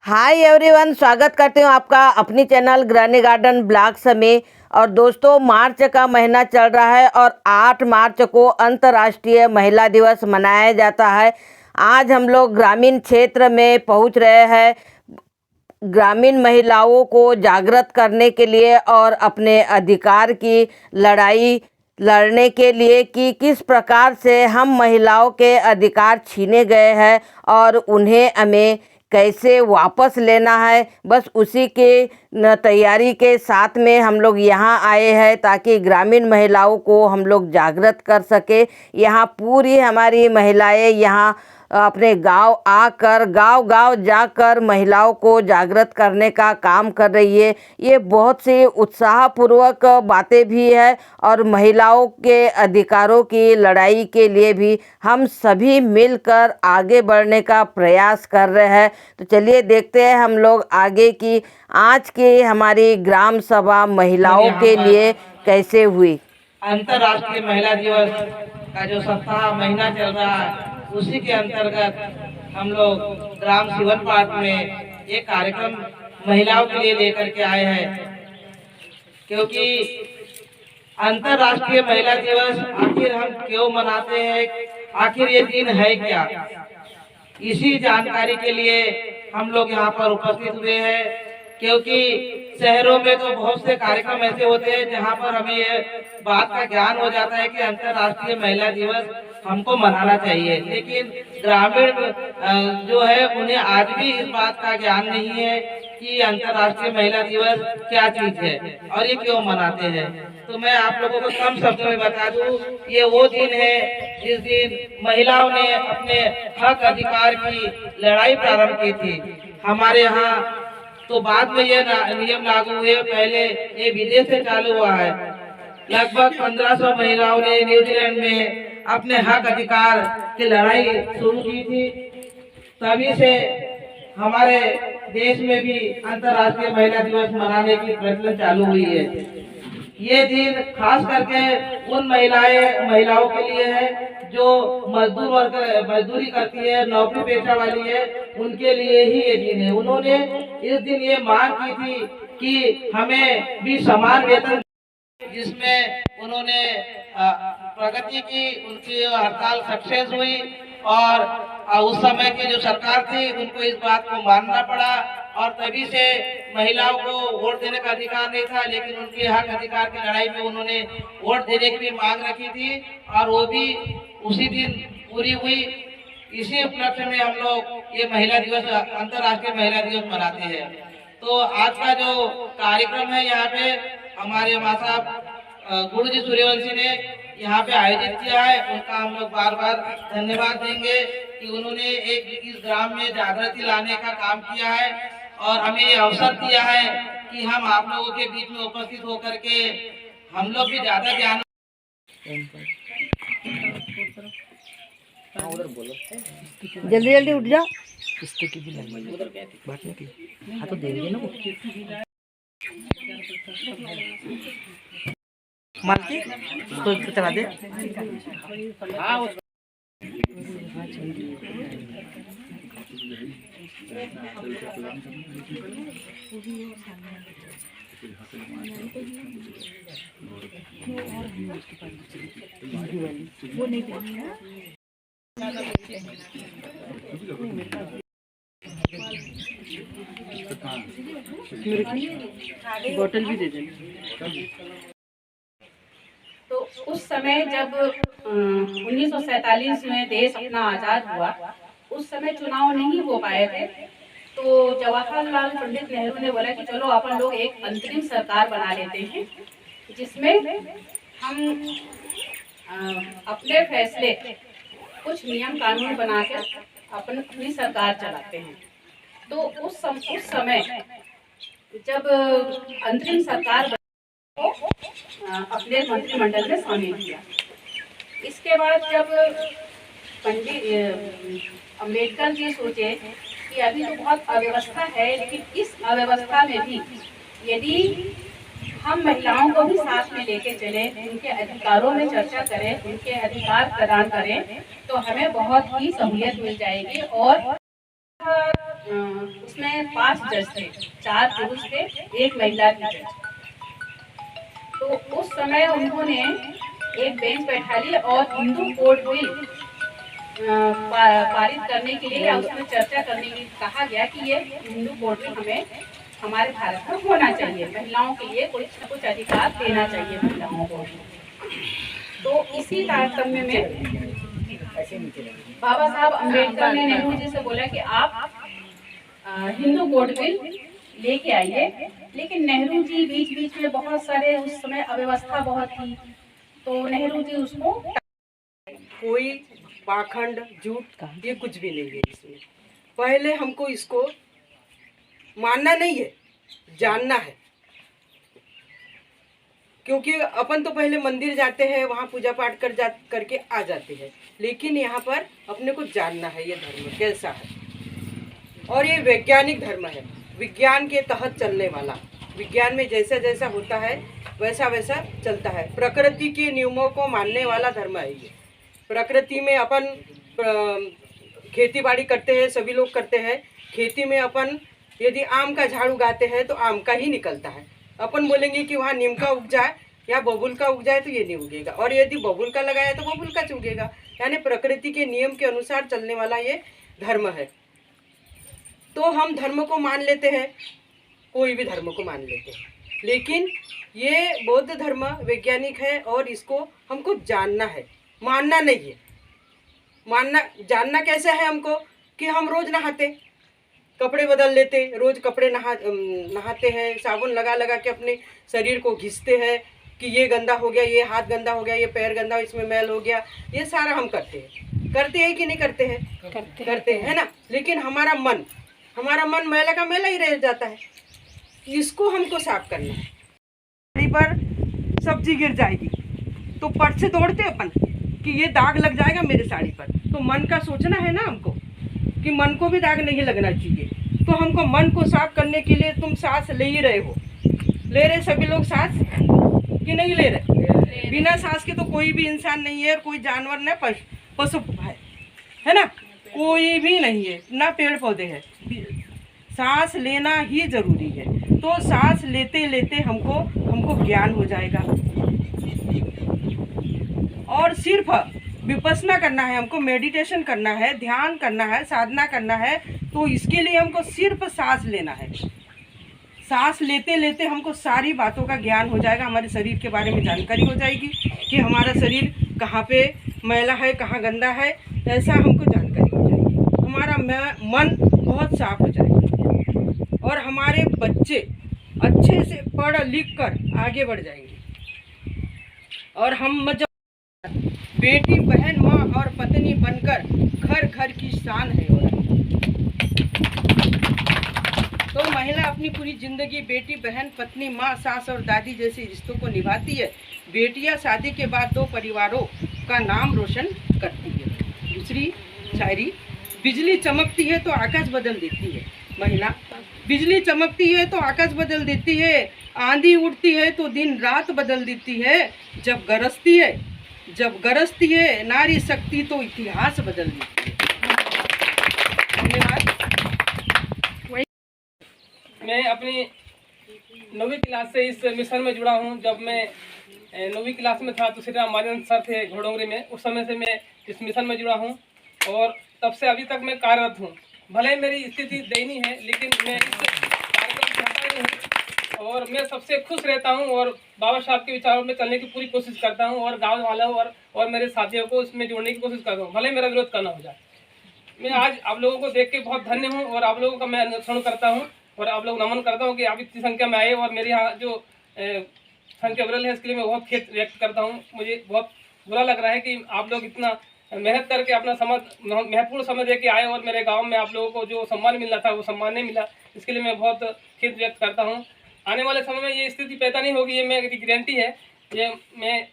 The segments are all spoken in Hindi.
हाय एवरीवन, स्वागत करती हूँ आपका अपनी चैनल ग्रैनी गार्डन ब्लॉग्स में। और दोस्तों, मार्च का महीना चल रहा है और 8 मार्च को अंतर्राष्ट्रीय महिला दिवस मनाया जाता है। आज हम लोग ग्रामीण क्षेत्र में पहुँच रहे हैं ग्रामीण महिलाओं को जागृत करने के लिए और अपने अधिकार की लड़ाई लड़ने के लिए कि किस प्रकार से हम महिलाओं के अधिकार छीने गए हैं और उन्हें हमें कैसे वापस लेना है। बस उसी के तैयारी के साथ में हम लोग यहाँ आए हैं ताकि ग्रामीण महिलाओं को हम लोग जागृत कर सके। यहाँ पूरी हमारी महिलाएं यहाँ अपने गांव आकर गांव जाकर महिलाओं को जागृत करने का काम कर रही है। ये बहुत सी उत्साहपूर्वक बातें भी है और महिलाओं के अधिकारों की लड़ाई के लिए भी हम सभी मिलकर आगे बढ़ने का प्रयास कर रहे हैं। तो चलिए देखते हैं हम लोग आगे की आज की हमारी ग्राम सभा महिलाओं के लिए कैसे हुई। अंतर्राष्ट्रीय महिला दिवस का जो सप्ताह महीना चल रहा है उसी के अंतर्गत हम लोग ग्राम शिवन पार्क में एक कार्यक्रम महिलाओं के लिए लेकर के आए हैं, क्योंकि अंतर्राष्ट्रीय महिला दिवस आखिर हम क्यों मनाते हैं, आखिर ये दिन है क्या, इसी जानकारी के लिए हम लोग यहाँ पर उपस्थित हुए हैं। क्योंकि शहरों में तो बहुत से कार्यक्रम ऐसे होते हैं जहाँ पर हमें ये बात का ज्ञान हो जाता है कि अंतर्राष्ट्रीय महिला दिवस हमको मनाना चाहिए, लेकिन ग्रामीण जो है उन्हें आज भी इस बात का ज्ञान नहीं है कि अंतर्राष्ट्रीय महिला दिवस क्या चीज है और ये क्यों मनाते हैं। तो मैं आप लोगों को कम शब्दों में बता दूं, ये वो दिन है जिस दिन महिलाओं ने अपने हक अधिकार की लड़ाई प्रारंभ की थी। हमारे यहाँ तो बाद में ये नियम लागू हुए, पहले ये विदेश से चालू हुआ है। लगभग 1500 महिलाओं ने न्यूजीलैंड में अपने हक अधिकार की लड़ाई शुरू की थी। तभी से हमारे देश में भी अंतर्राष्ट्रीय महिला दिवस मनाने की प्रचलन चालू हुई है। ये दिन खास करके उन महिलाओं के लिए है जो मजदूरी करती है, नौकरी पेशा वाली है, उनके लिए ही ये दिन है। उन्होंने इस दिन ये मांग की थी कि हमें भी समान वेतन, जिसमें उन्होंने प्रगति की, उनकी हड़ताल सक्सेस हुई और उस समय की जो सरकार थी उनको इस बात को मानना पड़ा और तभी से महिलाओं को वोट देने का अधिकार नहीं था, लेकिन उनके हक अधिकार की लड़ाई में उन्होंने वोट देने की भी मांग रखी थी और वो भी उसी दिन पूरी हुई। इसी उपलक्ष्य में हम लोग ये महिला दिवस, अंतर्राष्ट्रीय महिला दिवस मनाते हैं। तो आज का जो कार्यक्रम है यहाँ पे हमारे माँ साहब गुरु जी सूर्यवंशी ने यहाँ पे आयोजित किया है, उनका हम लोग बार बार धन्यवाद देंगे कि उन्होंने इस ग्राम में जागृति लाने का काम किया है और हमें ये अवसर दिया है कि हम आप लोगों के बीच में उपस्थित होकर के हम लोग भी ज्यादा ज्ञान। जल्दी जल्दी उठ जा। किस्ते की भी बांटने की हाँ तो देंगे ना वो मालती तो चला दे। वो नहीं बोतल भी दे देना। तो उस समय जब 1947 में देश अपना आज़ाद हुआ, उस समय चुनाव नहीं हो पाए थे। तो जवाहरलाल पंडित नेहरू ने बोला कि चलो अपन लोग एक अंतरिम सरकार बना लेते हैं जिसमें हम अपने फैसले, कुछ नियम कानून बना कर अपनी सरकार चलाते हैं। तो उस समय जब अंतरिम सरकार को अपने मंत्रिमंडल में शामिल किया। इसके बाद जब पंडित अम्बेडकर जी सोचे कि अभी तो बहुत अव्यवस्था है, लेकिन इस अव्यवस्था में भी यदि हम महिलाओं को भी साथ में लेके चले, उनके अधिकारों में चर्चा करें, उनके अधिकार प्रदान करें, तो हमें बहुत ही सहूलियत मिल जाएगी। और उसमें 5 जज थे, 4 पुरुष थे, 1 महिला थी जज। तो उस समय उन्होंने एक बेंच बैठा ली और हिंदू कोड बिल पारित करने के लिए या उसमें चर्चा करने के लिए कहा गया कि ये हिंदू कोड बिल हमें हमारे भारत में होना चाहिए, महिलाओं के लिए कुछ न कुछ अधिकार देना चाहिए महिलाओं को। तो इसी तारतम्य में बाबा साहब अम्बेडकर ने नेहरू जी से बोला कि आप हिंदू कोड बिल लेके आइए, लेकिन नेहरू जी बीच बीच में बहुत सारे, उस समय अव्यवस्था बहुत थी, तो नेहरू जी उसको कोई पाखंड झूठ ये कुछ भी नहीं है इसमें। पहले हमको इसको मानना नहीं है, जानना है, क्योंकि अपन तो पहले मंदिर जाते हैं, वहाँ पूजा पाठ करके आ जाते हैं, लेकिन यहाँ पर अपने को जानना है ये धर्म कैसा है। और ये वैज्ञानिक धर्म है, विज्ञान के तहत चलने वाला, विज्ञान में जैसा जैसा होता है वैसा वैसा चलता है, प्रकृति के नियमों को मानने वाला धर्म है ये। प्रकृति में अपन खेती बाड़ी करते हैं, सभी लोग करते हैं। खेती में अपन यदि आम का झाड़ उगाते हैं तो आम का ही निकलता है। अपन बोलेंगे कि वहाँ नीम का उग जाए या बबूल का उग जाए तो ये नहीं उगेगा, और यदि बबूल का लगाया तो बबूल का उगेगा। यानी प्रकृति के नियम के अनुसार चलने वाला ये धर्म है। तो हम धर्म को मान लेते हैं, कोई भी धर्म को मान लेते हैं, लेकिन ये बौद्ध धर्म वैज्ञानिक है और इसको हमको जानना है, मानना नहीं है। मानना जानना कैसे है हमको कि हम रोज नहाते, कपड़े बदल लेते, रोज कपड़े नहाते हैं, साबुन लगा लगा के अपने शरीर को घिसते हैं कि ये गंदा हो गया, ये हाथ गंदा हो गया, ये पैर गंदा, इसमें मैल हो गया, ये सारा हम करते हैं कि नहीं करते हैं? करते हैं, है ना। लेकिन हमारा मन मैला का मैला ही रह जाता है। इसको हमको साफ करना है। साड़ी पर सब्जी गिर जाएगी तो पट से दौड़ते अपन कि ये दाग लग जाएगा मेरे साड़ी पर, तो मन का सोचना है ना हमको कि मन को भी दाग नहीं लगना चाहिए। तो हमको मन को साफ करने के लिए, तुम सांस ले ही रहे हो, ले रहे सभी लोग सांस कि नहीं ले रहे? बिना सांस के तो कोई भी इंसान नहीं है, और कोई जानवर न पशु है ना, कोई भी नहीं है, ना पेड़ पौधे हैं। सांस लेना ही जरूरी है। तो सांस लेते लेते हमको ज्ञान हो जाएगा। और सिर्फ विपස්සना करना है, हमको मेडिटेशन करना है, ध्यान करना है, साधना करना है। तो इसके लिए हमको सिर्फ सांस लेना है। सांस लेते लेते हमको सारी बातों का ज्ञान हो जाएगा, हमारे शरीर के बारे में जानकारी हो जाएगी कि हमारा शरीर कहाँ पे मैला है, कहाँ गंदा है, ऐसा हमको जानकारी हो जाएगी। हमारा मन बहुत साफ हो जाएगा और हमारे बच्चे अच्छे से पढ़ लिख कर आगे बढ़ जाएंगे। और हम जब बेटी, बहन, माँ और पत्नी बनकर घर घर की शान है। तो महिला अपनी पूरी जिंदगी बेटी, बहन, पत्नी, माँ, सास और दादी जैसे रिश्तों को निभाती है। बेटियां शादी के बाद 2 परिवारों का नाम रोशन करती है। दूसरी शायरी, बिजली चमकती है तो आकाश बदल देती है। महिला, बिजली चमकती है तो आकाश बदल देती है, आंधी उड़ती है तो दिन रात बदल देती है, जब गरजती है नारी शक्ति तो इतिहास बदल देती है। धन्यवाद। मैं अपनी 9वीं क्लास से इस मिशन में जुड़ा हूं। जब मैं 9वीं क्लास में था तो श्री राम महाजन सर थे घोड़ोंगरी में, उस समय से मैं इस मिशन में जुड़ा हूं और तब से अभी तक मैं कार्यरत हूं। भले ही मेरी स्थिति दयनीय है, लेकिन मैं इस कार्यक्रम में छाता हूँ और मैं सबसे खुश रहता हूं और बाबा साहब के विचारों में चलने की पूरी कोशिश करता हूं और गाँव वालों और मेरे साथियों को इसमें जोड़ने की कोशिश करता हूँ, भले मेरा विरोध करना हो जाए। मैं आज आप लोगों को देख के बहुत धन्य हूँ और आप लोगों का मैं अनुसरण करता हूँ और आप लोग नमन करता हूँ कि आप इतनी संख्या में आए और मेरे यहाँ जो संख्या विरल है इसके लिए मैं बहुत खेद व्यक्त करता हूँ। मुझे बहुत बुरा लग रहा है कि आप लोग इतना मेहनत करके अपना समय, महत्वपूर्ण समय दे के आए और मेरे गांव में आप लोगों को जो सम्मान मिलना था वो सम्मान नहीं मिला। इसके लिए मैं बहुत खेद व्यक्त करता हूँ। आने वाले समय में ये स्थिति पैदा नहीं होगी, ये मेरी गारंटी है। ये मैं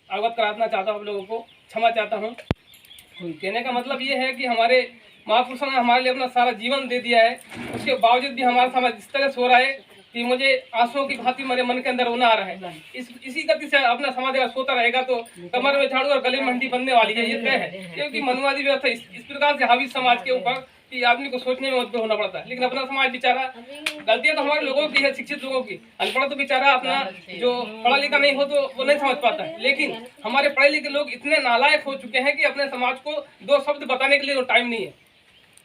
अवगत कराना चाहता हूँ, आप लोगों को क्षमा चाहता हूँ। कहने का मतलब ये है कि हमारे महापुरुषों ने हमारे लिए अपना सारा जीवन दे दिया है, उसके बावजूद भी हमारा समाज इस तरह से हो रहा है कि मुझे आंसुओं की भांति मेरे मन के अंदर रोना आ रहा है। इसी गति से अपना समाज अगर सोता रहेगा तो कमर में झाड़ू और गले में हंडी बनने वाली है, ये तय है। क्योंकि मनुवादी व्यवस्था इस प्रकार से हावी समाज के ऊपर कि आदमी को सोचने में मजबूर होना पड़ता है। लेकिन अपना समाज बेचारा, गलतियां तो हमारे लोगों की है, शिक्षित लोगों की, अनपढ़ तो बेचारा अपना जो पढ़ा लिखा नहीं हो तो वो नहीं समझ पाता है। लेकिन हमारे पढ़े लिखे लोग इतने नालायक हो चुके हैं कि अपने समाज को दो शब्द बताने के लिए टाइम नहीं है।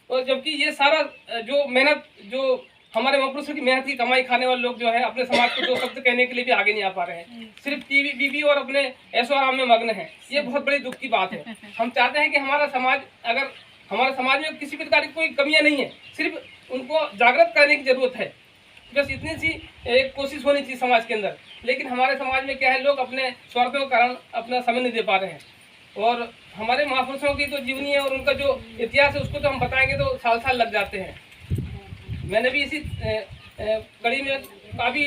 और जबकि ये सारा जो मेहनत, जो हमारे महापुरुषों की मेहनत की कमाई खाने वाले लोग जो है, अपने समाज को दो शब्द कहने के लिए भी आगे नहीं आ पा रहे हैं, सिर्फ टीवी बीबी और अपने ऐशो आराम में मग्न है। ये बहुत बड़ी दुख की बात है। हम चाहते हैं कि हमारा समाज, अगर हमारे समाज में किसी प्रकार की कोई कमियां नहीं है, सिर्फ उनको जागृत करने की जरूरत है, बस इतनी सी एक कोशिश होनी चाहिए समाज के अंदर। लेकिन हमारे समाज में क्या है, लोग अपने स्वार्थों के कारण अपना समय नहीं दे पा रहे हैं। और हमारे महापुरुषों की तो जीवनी है और उनका जो इतिहास है उसको तो हम बताएंगे तो साल साल लग जाते हैं। मैंने भी इसी कड़ी में काफ़ी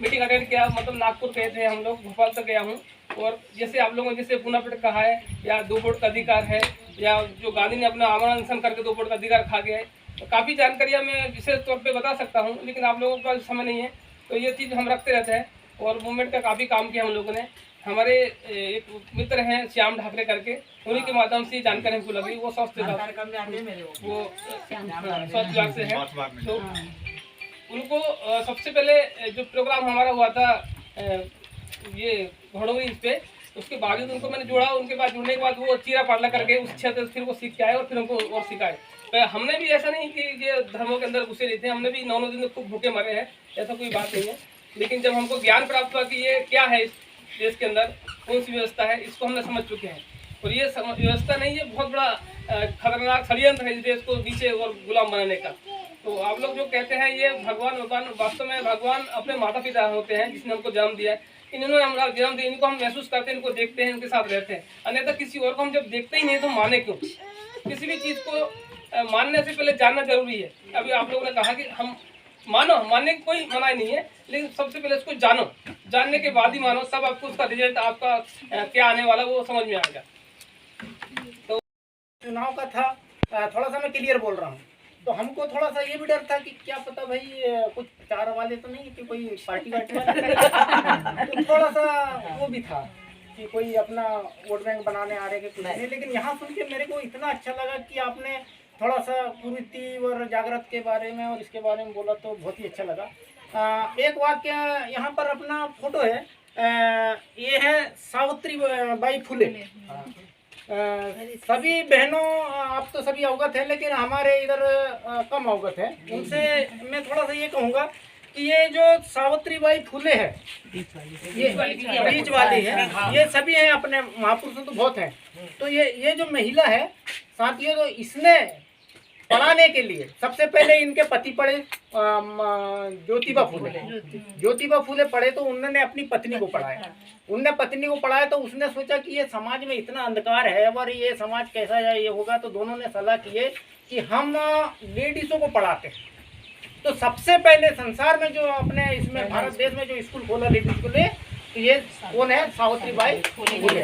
मीटिंग अटेंड किया, मतलब नागपुर गए थे हम लोग, भोपाल तक गया हूँ। और जैसे आप लोगों ने जैसे पुनः फिर कहा है, या 2 वोट का अधिकार है, या जो गांधी ने अपना आमरण अनशन करके 2 वोट का अधिकार खा गया है, तो काफ़ी जानकारियाँ मैं विशेष तौर पे बता सकता हूँ, लेकिन आप लोगों के पास समय नहीं है। तो ये चीज़ हम रखते रहते हैं और मूवमेंट का काफ़ी काम किया हम लोगों ने। हमारे एक मित्र हैं श्याम ढाकरे करके, उन्हीं के माध्यम से जानकारी हमको लगी। वो स्वास्थ्य वो स्वास्थ्य विभाग से है। तो उनको सबसे पहले जो प्रोग्राम हमारा हुआ था ये घोड़ों इस पे, उसके बावजूद उनको मैंने जोड़ा। उनके बाद जुड़ने के बाद वो चीरा पाटला करके उस क्षेत्र फिर वो सीख के आए और फिर हमको और सिखाए। तो हमने भी ऐसा नहीं कि ये धर्मों के अंदर घुसे नहीं थे, हमने भी 9 दिन खूब भूखे मरे हैं, ऐसा कोई बात नहीं है। लेकिन जब हमको ज्ञान प्राप्त हुआ कि ये क्या है, इस देश के अंदर कौन सी व्यवस्था है, इसको हमने समझ चुके हैं। और ये व्यवस्था नहीं है, बहुत बड़ा खतरनाक षड्यंत्र है इस देश को नीचे और गुलाम बनाने का। तो आप लोग जो कहते हैं ये भगवान, वास्तव में भगवान अपने माता पिता होते हैं जिसने हमको जन्म दिया है। इन्होंने हमारा जन्म दिया, इनको हम महसूस करते हैं, इनको देखते हैं, इनके साथ रहते हैं। अन्यथा किसी और को हम जब देखते ही नहीं तो माने क्यों? किसी भी चीज़ को मानने से पहले जानना जरूरी है। अभी आप लोगों ने कहा कि हम मानो, मानने की कोई मनाही नहीं है, लेकिन सबसे पहले उसको जानो, जानने के बाद ही मानो, तब आपको उसका रिजल्ट आपका क्या आने वाला वो समझ में आएगा। तो चुनाव का था, थोड़ा सा मैं क्लियर बोल रहा हूँ। तो हमको थोड़ा सा ये भी डर था कि क्या पता भाई कुछ चार वाले तो नहीं कि कोई पार्टी वार्टी वाले तो थोड़ा सा वो भी था कि कोई अपना वोट बैंक बनाने आ रहे के कुछ नहीं। लेकिन यहाँ सुन के मेरे को इतना अच्छा लगा कि आपने थोड़ा सा कुरीति और जागृत के बारे में और इसके बारे में बोला, तो बहुत ही अच्छा लगा। एक वाक्य यहाँ पर अपना फोटो है, ये है सावित्री बाई फुले। सभी बहनों आप तो सभी अवगत है, लेकिन हमारे इधर कम अवगत है। उनसे मैं थोड़ा सा ये कहूँगा कि ये जो सावित्री बाई फुले है, ये बीच वाली है, ये सभी हैं अपने महापुरुषों तो बहुत हैं। तो ये जो महिला है साथियों, तो इसने पढ़ाने के लिए सबसे पहले इनके पति पढ़े, ज्योतिबा फुले। ज्योतिबा फुले पढ़े तो उन्होंने अपनी पत्नी को पढ़ाया। उनने पत्नी को पढ़ाया तो उसने सोचा कि ये समाज में इतना अंधकार है और ये समाज कैसा ये होगा। तो दोनों ने सलाह किए कि हम लेडीज़ों को पढ़ाते हैं। तो सबसे पहले संसार में जो अपने इसमें भारत देश में जो स्कूल खोला लेडीज को ले, तो ये कौन है? सावित्री बाई फुले।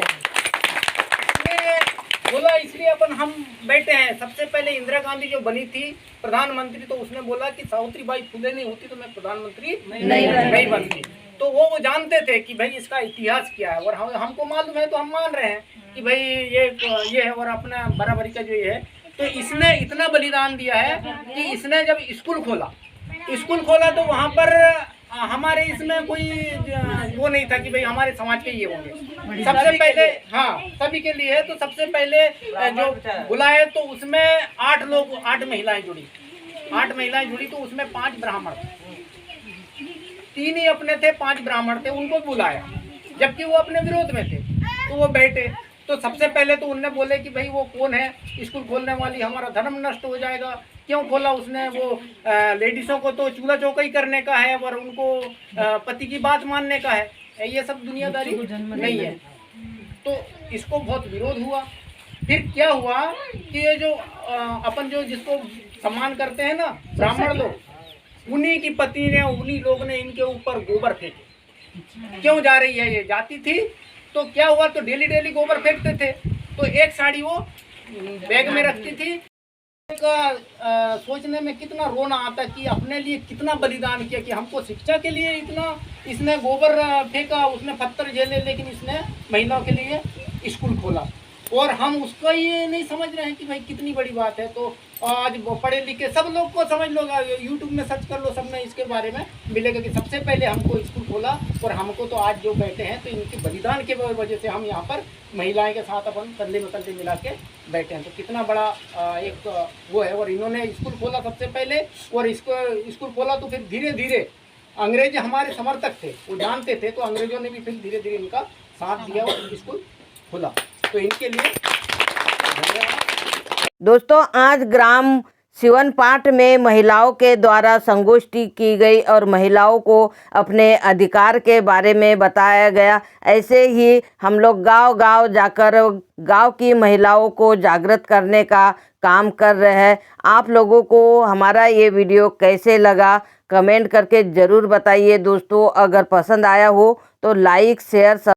बोला इसलिए अपन हम बैठे हैं। सबसे पहले इंदिरा गांधी जो बनी थी प्रधानमंत्री, तो उसने बोला कि सावित्री बाई फुले नहीं होती तो मैं प्रधानमंत्री नहीं बनती। तो वो जानते थे कि भाई इसका इतिहास क्या है, और हमको मालूम है तो हम मान रहे हैं कि भाई ये है। और अपना बराबरी का जो ये है, तो इसने इतना बलिदान दिया है कि इसने जब स्कूल खोला तो वहाँ पर हमारे इसमें कोई वो नहीं था कि भाई हमारे समाज के ये होंगे। सबसे पहले सभी के लिए है। तो सबसे पहले जो बुलाए तो उसमें 8 महिलाएं जुड़ी। 8 महिलाएं जुड़ी तो उसमें 5 ब्राह्मण, 3 ही अपने थे, 5 ब्राह्मण थे। उनको बुलाया जबकि वो अपने विरोध में थे। तो वो बैठे तो सबसे पहले तो उनने बोले कि भाई वो कौन है स्कूल खोलने वाली, हमारा धर्म नष्ट हो जाएगा। क्यों खोला उसने? वो लेडीज़ों को तो चूल्हा चौका करने का है और उनको पति की बात मानने का है। ये सब दुनियादारी नहीं है। तो इसको बहुत विरोध हुआ। फिर क्या हुआ कि ये जो अपन जो जिसको सम्मान करते हैं ना ब्राह्मण लोग, उन्हीं की पत्नी ने, उन्हीं लोग ने इनके ऊपर गोबर फेंके। क्यों जा रही है? ये जाती थी तो क्या हुआ, तो डेली गोबर फेंकते थे। तो एक साड़ी वो बैग में रखती थी। का सोचने में कितना रोना आता कि अपने लिए कितना बलिदान किया कि हमको शिक्षा के लिए इतना इसने गोबर फेंका, उसने पत्थर झेले, लेकिन इसने महिलाओं के लिए स्कूल खोला। और हम उसको ये नहीं समझ रहे हैं कि भाई कितनी बड़ी बात है। तो आज वो पढ़े लिखे सब लोग को समझ लो, यूट्यूब में सर्च कर लो, सब में इसके बारे में मिलेगा कि सबसे पहले हमको स्कूल खोला। और हमको तो आज जो बैठे हैं तो इनके बलिदान के वजह से हम यहाँ पर महिलाएं के साथ अपन कंधे में कंधे मिला के बैठे हैं। तो कितना बड़ा एक वो है। और इन्होंने स्कूल खोला सबसे पहले, और इसको स्कूल खोला तो फिर धीरे धीरे अंग्रेज हमारे समर्थक थे, वो जानते थे, तो अंग्रेजों ने भी फिर धीरे धीरे इनका साथ दिया और स्कूल खुला। तो इनके लिए धन्यवाद। दोस्तों, आज ग्राम सिवनपाट में महिलाओं के द्वारा संगोष्ठी की गई और महिलाओं को अपने अधिकार के बारे में बताया गया। ऐसे ही हम लोग गांव-गांव जाकर गांव की महिलाओं को जागृत करने का काम कर रहे हैं। आप लोगों को हमारा ये वीडियो कैसे लगा कमेंट करके ज़रूर बताइए। दोस्तों, अगर पसंद आया हो तो लाइक शेयर